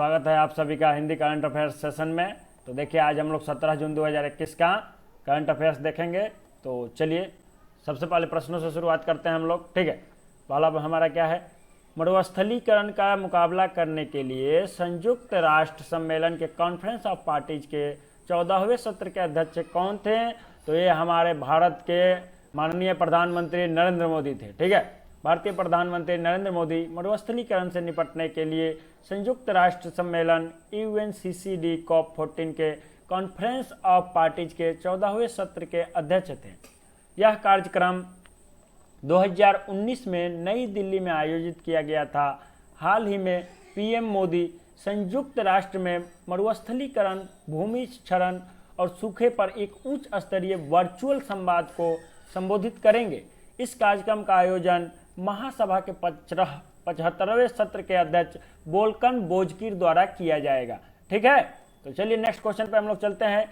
स्वागत है आप सभी का हिंदी करंट अफेयर्स सेशन में। तो देखिए आज हम लोग 17 जून 2021 का करंट अफेयर्स देखेंगे। तो चलिए सबसे पहले प्रश्नों से शुरुआत करते हैं हम लोग। ठीक है, पहला हमारा क्या है, मरुस्थलीकरण का मुकाबला करने के लिए संयुक्त राष्ट्र सम्मेलन के कॉन्फ्रेंस ऑफ पार्टीज के 14वें सत्र के अध्यक्ष कौन थे? तो ये हमारे भारत के माननीय प्रधानमंत्री नरेंद्र मोदी थे। ठीक है, भारतीय प्रधानमंत्री नरेंद्र मोदी मरुस्थलीकरण से निपटने के लिए संयुक्त राष्ट्र सम्मेलन UNCCD COP14 के कॉन्फ्रेंस ऑफ पार्टीज के 14वें सत्र के अध्यक्ष थे। यह कार्यक्रम 2019 में नई दिल्ली में आयोजित किया गया था। हाल ही में PM मोदी संयुक्त राष्ट्र में मरुस्थलीकरण, भूमि क्षरण और सूखे पर एक उच्च स्तरीय वर्चुअल संवाद को संबोधित करेंगे। इस कार्यक्रम का आयोजन महासभा के 75वें सत्र के अध्यक्ष वोल्कन बोजकीर द्वारा किया जाएगा। ठीक है, तो चलिए नेक्स्ट क्वेश्चन पे हम लोग चलते हैं।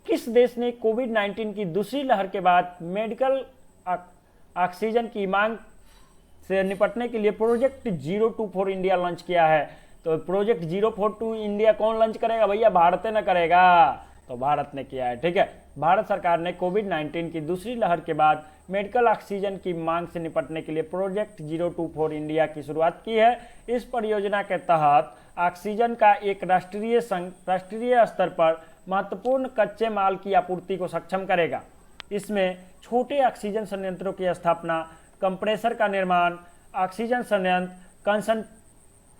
किस देश ने कोविड-19 की दूसरी लहर के बाद मेडिकल ऑक्सीजन की मांग से निपटने के लिए प्रोजेक्ट 024 इंडिया लॉन्च किया है? तो प्रोजेक्ट 042 इंडिया कौन लॉन्च करेगा भैया? भारत ने करेगा। तो भारत ने किया है। ठीक है, भारत सरकार ने कोविड-19 की दूसरी लहर के बाद मेडिकल ऑक्सीजन की मांग से निपटने के लिए प्रोजेक्ट 024 इंडिया की शुरुआत की है। इस परियोजना के तहत ऑक्सीजन का एक राष्ट्रीय स्तर पर महत्वपूर्ण कच्चे माल की आपूर्ति को सक्षम करेगा। इसमें छोटे ऑक्सीजन संयंत्रों की स्थापना, कंप्रेसर का निर्माण, ऑक्सीजन संयंत्र,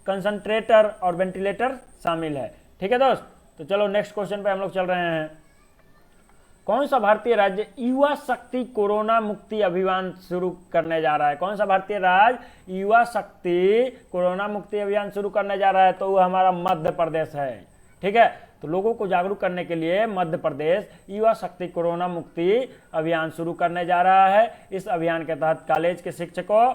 कंसंट्रेटर और वेंटिलेटर शामिल है। ठीक है दोस्त, तो चलो नेक्स्ट क्वेश्चन पे हम लोग चल रहे हैं। कौन सा भारतीय राज्य युवा शक्ति कोरोना मुक्ति अभियान शुरू करने जा रहा है? कौन सा भारतीय राज्य युवा शक्ति कोरोना मुक्ति अभियान शुरू करने जा रहा है? तो वो हमारा मध्य प्रदेश है। ठीक है, तो लोगों को जागरूक करने के लिए मध्य प्रदेश युवा शक्ति कोरोना मुक्ति अभियान शुरू करने जा रहा है। इस अभियान के तहत कॉलेज के शिक्षकों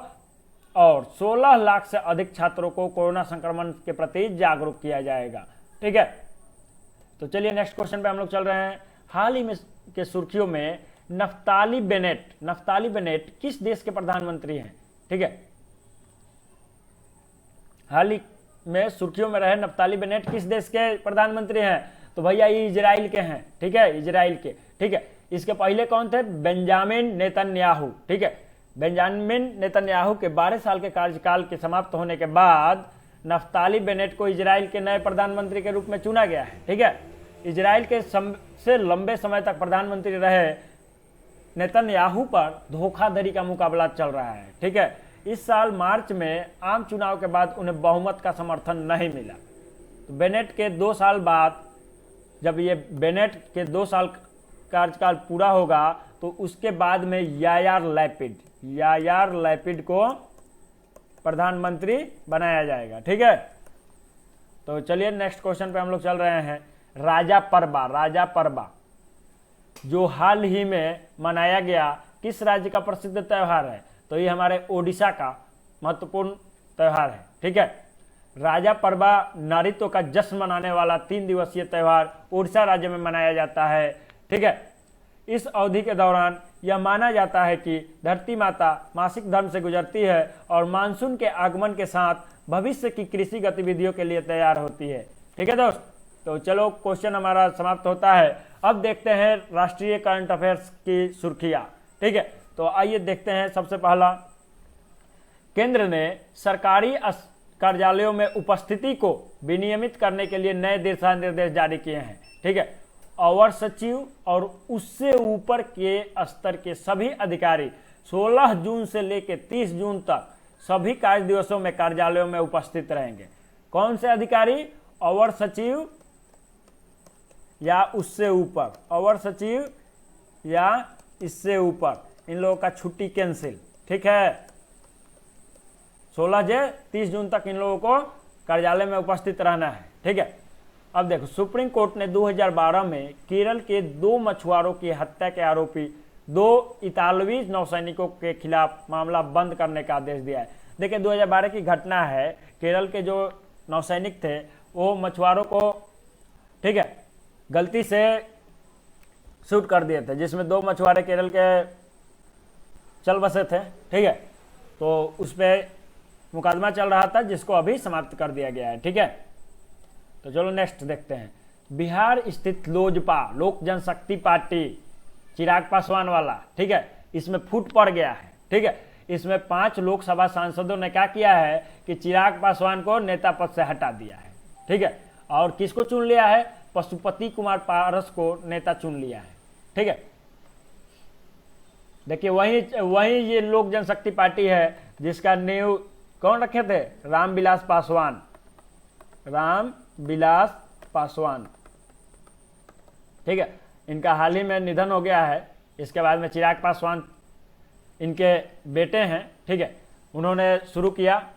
और 16 लाख से अधिक छात्रों को कोरोना संक्रमण के प्रति जागरूक किया जाएगा। ठीक है, तो चलिए नेक्स्ट क्वेश्चन पे हम लोग चल रहे हैं। हाल ही में के सुर्खियों में नफ्ताली बेनेट किस देश के प्रधानमंत्री हैं? ठीक है, हाल ही में सुर्खियों में रहे नफ्ताली बेनेट किस देश के प्रधानमंत्री हैं? तो भैया ये इजराइल के हैं। ठीक है, इजराइल के। ठीक है, इसके पहले कौन थे? Benjamin Netanyahu. ठीक है, बेंजामिन नेतन्याहू के 12 साल के कार्यकाल के समाप्त होने के बाद नफ्ताली बेनेट को इजराइल के नए प्रधानमंत्री के रूप में चुना गया है। ठीक है, इजराइल के सबसे लंबे समय तक प्रधानमंत्री रहे नेतन्याहू पर धोखाधड़ी का मुकाबला चल रहा है। ठीक है, इस साल मार्च में आम चुनाव के बाद उन्हें बहुमत का समर्थन नहीं मिला। तो बेनेट के 2 साल बाद, जब ये बेनेट के 2 साल कार्यकाल पूरा होगा तो उसके बाद में यायार लैपिड को प्रधानमंत्री बनाया जाएगा। ठीक है, तो चलिए नेक्स्ट क्वेश्चन पे हम लोग चल रहे हैं। राजा परबा जो हाल ही में मनाया गया किस राज्य का प्रसिद्ध त्यौहार है? तो ये हमारे ओडिशा का महत्वपूर्ण त्यौहार है। ठीक है, राजा परबा नारित्व का जश्न मनाने वाला 3 दिवसीय त्यौहार ओडिशा राज्य में मनाया जाता है। ठीक है, इस अवधि के दौरान यह माना जाता है कि धरती माता मासिक धर्म से गुजरती है और मानसून के आगमन के साथ भविष्य की कृषि गतिविधियों के लिए तैयार होती है। ठीक है दोस्त, तो चलो क्वेश्चन हमारा समाप्त होता है। अब देखते हैं राष्ट्रीय करंट अफेयर्स की सुर्खियां। ठीक है, तो आइए देखते हैं। सबसे पहला, केंद्र ने सरकारी कार्यालयों में उपस्थिति को विनियमित करने के लिए नए दिशा निर्देश जारी किए हैं। ठीक है, अवर सचिव और उससे ऊपर के स्तर के सभी अधिकारी 16 जून से लेकर 30 जून तक सभी कार्य दिवसों में कार्यालयों में उपस्थित रहेंगे। कौन से अधिकारी? अवर सचिव या उससे ऊपर, अवर सचिव या इससे ऊपर, इन लोगों का छुट्टी कैंसिल। ठीक है, 16 से 30 जून तक इन लोगों को कार्यालय में उपस्थित रहना है। ठीक है, अब देखो, सुप्रीम कोर्ट ने 2012 में केरल के 2 मछुआरों की हत्या के आरोपी 2 इतालवी नौसैनिकों के खिलाफ मामला बंद करने का आदेश दिया है। देखिए 2012 की घटना है, केरल के जो नौसैनिक थे वो मछुआरों को, ठीक है, गलती से शूट कर दिए थे, जिसमें 2 मछुआरे केरल के चल बसे थे। ठीक है, तो उस पर मुकदमा चल रहा था जिसको अभी समाप्त कर दिया गया है। ठीक है, तो चलो नेक्स्ट देखते हैं। बिहार स्थित लोजपा, लोक जनशक्ति पार्टी, चिराग पासवान वाला, ठीक है, इसमें फूट पड़ गया है। ठीक है, इसमें 5 लोकसभा सांसदों ने क्या किया है कि चिराग पासवान को नेता पद से हटा दिया है। ठीक है, और किसको चुन लिया है? पशुपति कुमार पारस को नेता चुन लिया है। ठीक है, देखिए वही ये लोक जनशक्ति पार्टी है जिसका नींव कौन रखे थे? रामविलास पासवान, रामविलास पासवान। ठीक है, इनका हाल ही में निधन हो गया है। इसके बाद में चिराग पासवान इनके बेटे हैं। ठीक है, उन्होंने शुरू किया,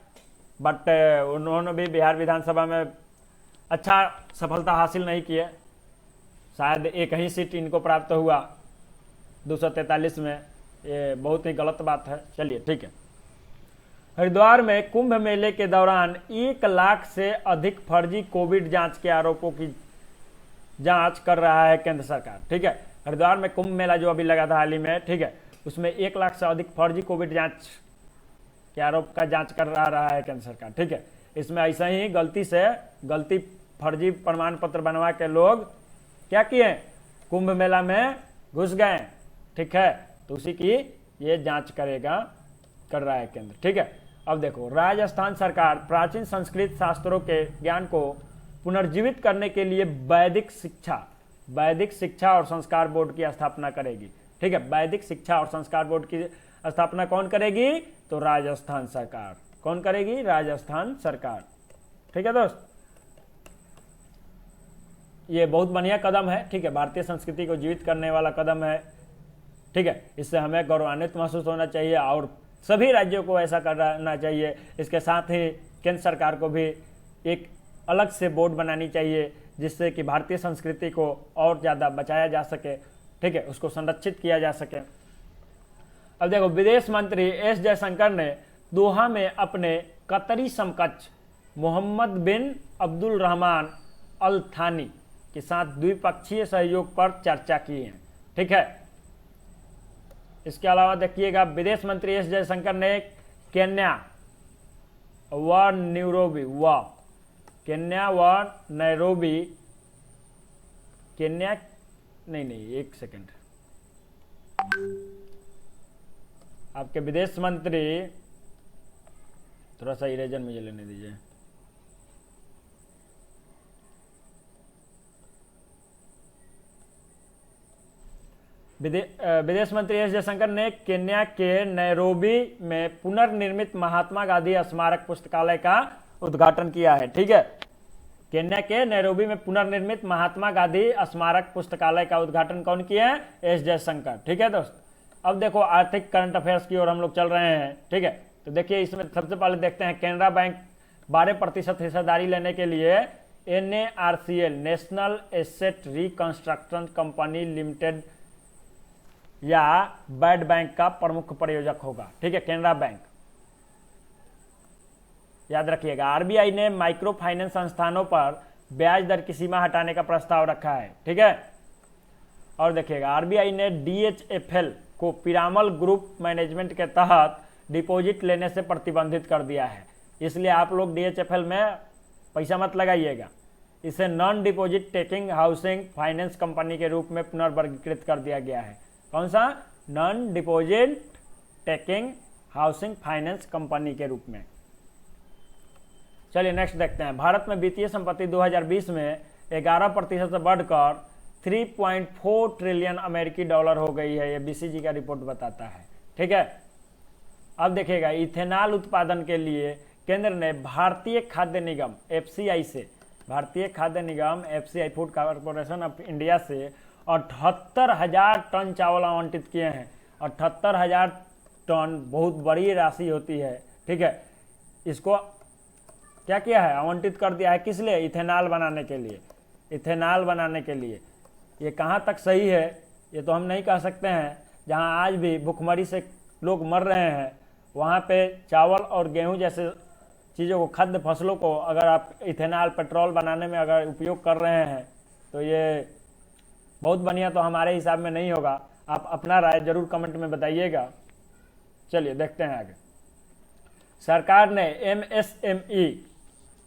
बट उन्होंने भी बिहार विधानसभा में अच्छा सफलता हासिल नहीं किए। शायद एक ही सीट इनको प्राप्त हुआ 243 में। ये बहुत ही गलत बात है। चलिए ठीक है। हरिद्वार में कुंभ मेले के दौरान 1 लाख से अधिक फर्जी कोविड जांच के आरोपों की जांच कर रहा है केंद्र सरकार। ठीक है, हरिद्वार में कुंभ मेला जो अभी लगा था हाल ही में, ठीक है, उसमें 1 लाख से अधिक फर्जी कोविड जांच के आरोप का जांच कर रहा है केंद्र सरकार। ठीक है, इसमें ऐसा ही गलती फर्जी प्रमाण पत्र बनवा के लोग क्या किए? कुंभ मेला में घुस गए। ठीक है, तो उसी की ये जांच कर रहा है केंद्र। ठीक है, अब देखो, राजस्थान सरकार प्राचीन संस्कृत शास्त्रों के ज्ञान को पुनर्जीवित करने के लिए वैदिक शिक्षा और संस्कार बोर्ड की स्थापना करेगी। ठीक है, वैदिक शिक्षा और संस्कार बोर्ड की स्थापना कौन करेगी? तो राजस्थान सरकार। कौन करेगी? राजस्थान सरकार। ठीक है दोस्त, ये बहुत बढ़िया कदम है। ठीक है, भारतीय संस्कृति को जीवित करने वाला कदम है। ठीक है, इससे हमें गौरवान्वित महसूस होना चाहिए और सभी राज्यों को ऐसा करना चाहिए। इसके साथ ही केंद्र सरकार को भी एक अलग से बोर्ड बनानी चाहिए जिससे कि भारतीय संस्कृति को और ज़्यादा बचाया जा सके। ठीक है, उसको संरक्षित किया जा सके। अब देखो, विदेश मंत्री एस जयशंकर ने दोहा में अपने कतरी समकक्ष मोहम्मद बिन अब्दुल रहमान अल थानी के साथ द्विपक्षीय सहयोग पर चर्चा की है। ठीक है, इसके अलावा देखिएगा, विदेश मंत्री एस जयशंकर ने केन्या व नैरोबी एक सेकंड, आपके विदेश मंत्री, थोड़ा सा इरेजर मुझे लेने दीजिए। विदेश मंत्री एस जयशंकर ने केन्या के नैरोबी में पुनर्निर्मित महात्मा गांधी स्मारक पुस्तकालय का उद्घाटन किया है। ठीक है, केन्या के नैरोबी में पुनर्निर्मित महात्मा गांधी स्मारक पुस्तकालय का उद्घाटन कौन किया है? एस जयशंकर। ठीक है दोस्त, अब देखो आर्थिक करंट अफेयर्स की ओर हम लोग चल रहे हैं। ठीक है, तो देखिए इसमें सबसे पहले देखते हैं, कैनरा बैंक 12% हिस्सेदारी लेने के लिए NARCL national asset reconstruction company limited या बैड बैंक का प्रमुख प्रयोजक होगा। ठीक है, कैनरा बैंक। याद रखिएगा, आरबीआई ने माइक्रो फाइनेंस संस्थानों पर ब्याज दर की सीमा हटाने का प्रस्ताव रखा है। ठीक है, और देखिएगा, आरबीआई ने DHFL को पिरामल ग्रुप मैनेजमेंट के तहत डिपॉजिट लेने से प्रतिबंधित कर दिया है। इसलिए आप लोग DHFL में पैसा मत लगाइएगा। इसे non deposit taking housing finance company के रूप में पुनर्वर्गीकृत कर दिया गया है। कौन सा? Non deposit taking housing finance company के रूप में। चलिए नेक्स्ट देखते हैं, भारत में वित्तीय संपत्ति 2020 में 11% से बढ़कर 3.4 ट्रिलियन अमेरिकी डॉलर हो गई है। ये BCG का रिपोर्ट बताता है। ठीक है, अब देखिएगा, इथेनॉल उत्पादन के लिए केंद्र ने भारतीय खाद्य निगम FCI food corporation of India से 78,000 टन चावल आवंटित किए हैं। 78,000 टन बहुत बड़ी राशि होती है। ठीक है, इसको क्या किया है? आवंटित कर दिया है। किस लिए? इथेनॉल बनाने के लिए। ये कहाँ तक सही है ये तो हम नहीं कह सकते हैं। जहाँ आज भी भुखमरी से लोग मर रहे हैं, वहाँ पे चावल और गेहूं जैसे चीज़ों को, खाद्य फसलों को अगर आप इथेनॉल पेट्रोल बनाने में अगर उपयोग कर रहे हैं तो ये बहुत बढ़िया तो हमारे हिसाब में नहीं होगा। आप अपना राय जरूर कमेंट में बताइएगा। चलिए देखते हैं आगे। सरकार ने MSME,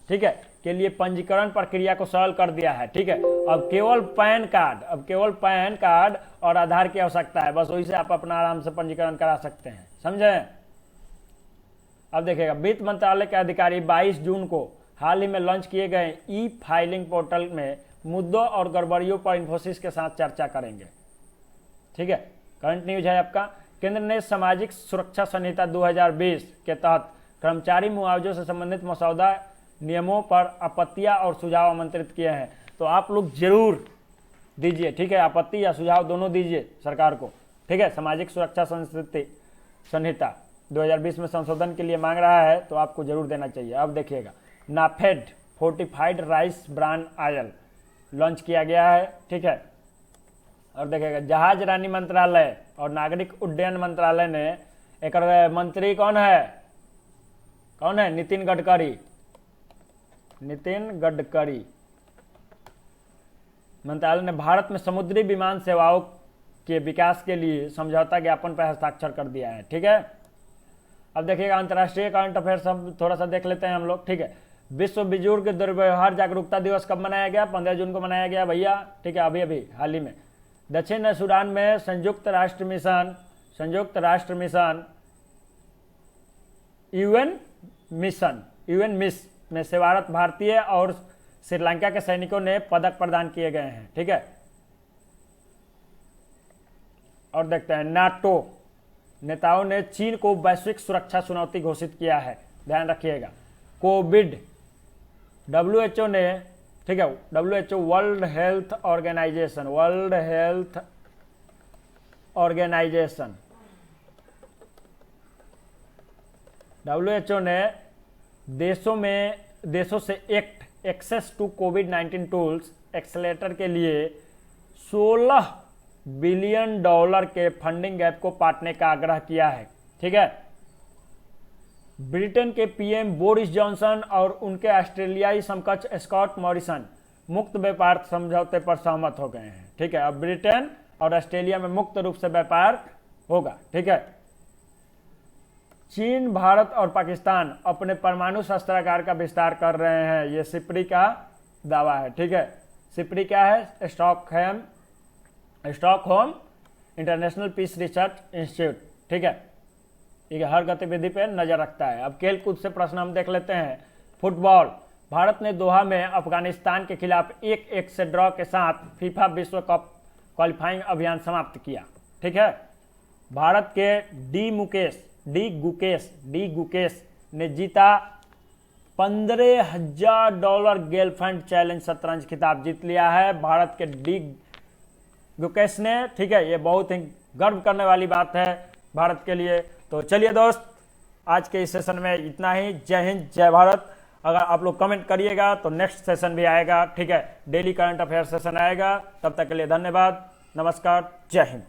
ठीक है, के लिए पंजीकरण प्रक्रिया को सरल कर दिया है। ठीक है, अब केवल पैन कार्ड और आधार की आवश्यकता है, बस वही से आप अपना आराम से पंजीकरण करा सकते हैं। समझे? अब देखिएगा, वित्त मंत्रालय के अधिकारी 22 जून को हाल ही में लॉन्च किए गए ई फाइलिंग पोर्टल में मुद्दों और गड़बड़ियों पर इन्फोसिस के साथ चर्चा करेंगे। ठीक है, करंट न्यूज है आपका। केंद्र ने सामाजिक सुरक्षा संहिता 2020 के तहत कर्मचारी मुआवजों से संबंधित मसौदा नियमों पर आपत्तियां और सुझाव आमंत्रित किए हैं, तो आप लोग जरूर दीजिए। ठीक है, आपत्ति या सुझाव दोनों दीजिए सरकार को। ठीक है, सामाजिक सुरक्षा संहिता 2020 में संशोधन के लिए मांग रहा है, तो आपको जरूर देना चाहिए। अब देखिएगा, NAFED fortified rice brand oil launch किया गया है। ठीक है, और देखिएगा, जहाज रानी मंत्रालय और नागरिक उड्डयन मंत्रालय ने एक मंत्री कौन है? नितिन गडकरी मंत्रालय ने भारत में समुद्री विमान सेवाओं के विकास के लिए समझौता ज्ञापन पर हस्ताक्षर कर दिया है। ठीक है, अब देखिएगा, अंतर्राष्ट्रीय करंट अफेयर सब थोड़ा सा देख लेते हैं हम लोग। ठीक है, विश्व बुजुर्ग दुर्व्यवहार जागरूकता दिवस कब मनाया गया? 15 जून को मनाया गया भैया। ठीक है, अभी हाल ही में। दक्षिण सूडान में संयुक्त राष्ट्र मिशन यूएन मिस में सेवारत भारतीय और श्रीलंका के सैनिकों ने पदक प्रदान किए गए हैं। ठीक है, और देखते हैं, नाटो नेताओं ने चीन को वैश्विक सुरक्षा चुनौती घोषित किया है। ध्यान रखिएगा, कोविड WHO ने, ठीक है, WHO world health organization WHO ने देशों से एक्सेस टू कोविड-19 टूल्स एक्सेलेरेटर के लिए $16 बिलियन के फंडिंग गैप को पाटने का आग्रह किया है। ठीक है, ब्रिटेन के PM बोरिस जॉनसन और उनके ऑस्ट्रेलियाई समकक्ष स्कॉट मॉरिसन मुक्त व्यापार समझौते पर सहमत हो गए हैं। ठीक है, अब ब्रिटेन और ऑस्ट्रेलिया में मुक्त रूप से व्यापार होगा। ठीक है, चीन, भारत और पाकिस्तान अपने परमाणु शस्त्रागार का विस्तार कर रहे हैं, ये सिप्री का दावा है। ठीक है, सिप्री क्या है? Stockholm international peace research institute. ठीक है, ये हर गतिविधि पे नजर रखता है। अब खेल कूद से प्रश्न हम देख लेते हैं। फुटबॉल, भारत ने दोहा में अफगानिस्तान के खिलाफ 1-1 से ड्रॉ के साथ फीफा विश्व कप क्वालिफाइंग अभियान समाप्त किया। ठीक है, भारत के डी गुकेश ने जीता $15,000 गर्लफ्रेंड चैलेंज शतरंज खिताब जीत लिया है भारत के डी गुकेश ने। ठीक है, ये बहुत ही गर्व करने वाली बात है भारत के लिए। तो चलिए दोस्त, आज के इस सेशन में इतना ही। जय हिंद, जय भारत। अगर आप लोग कमेंट करिएगा तो नेक्स्ट सेशन भी आएगा। ठीक है, डेली करंट अफेयर सेशन आएगा। तब तक के लिए धन्यवाद, नमस्कार, जय हिंद।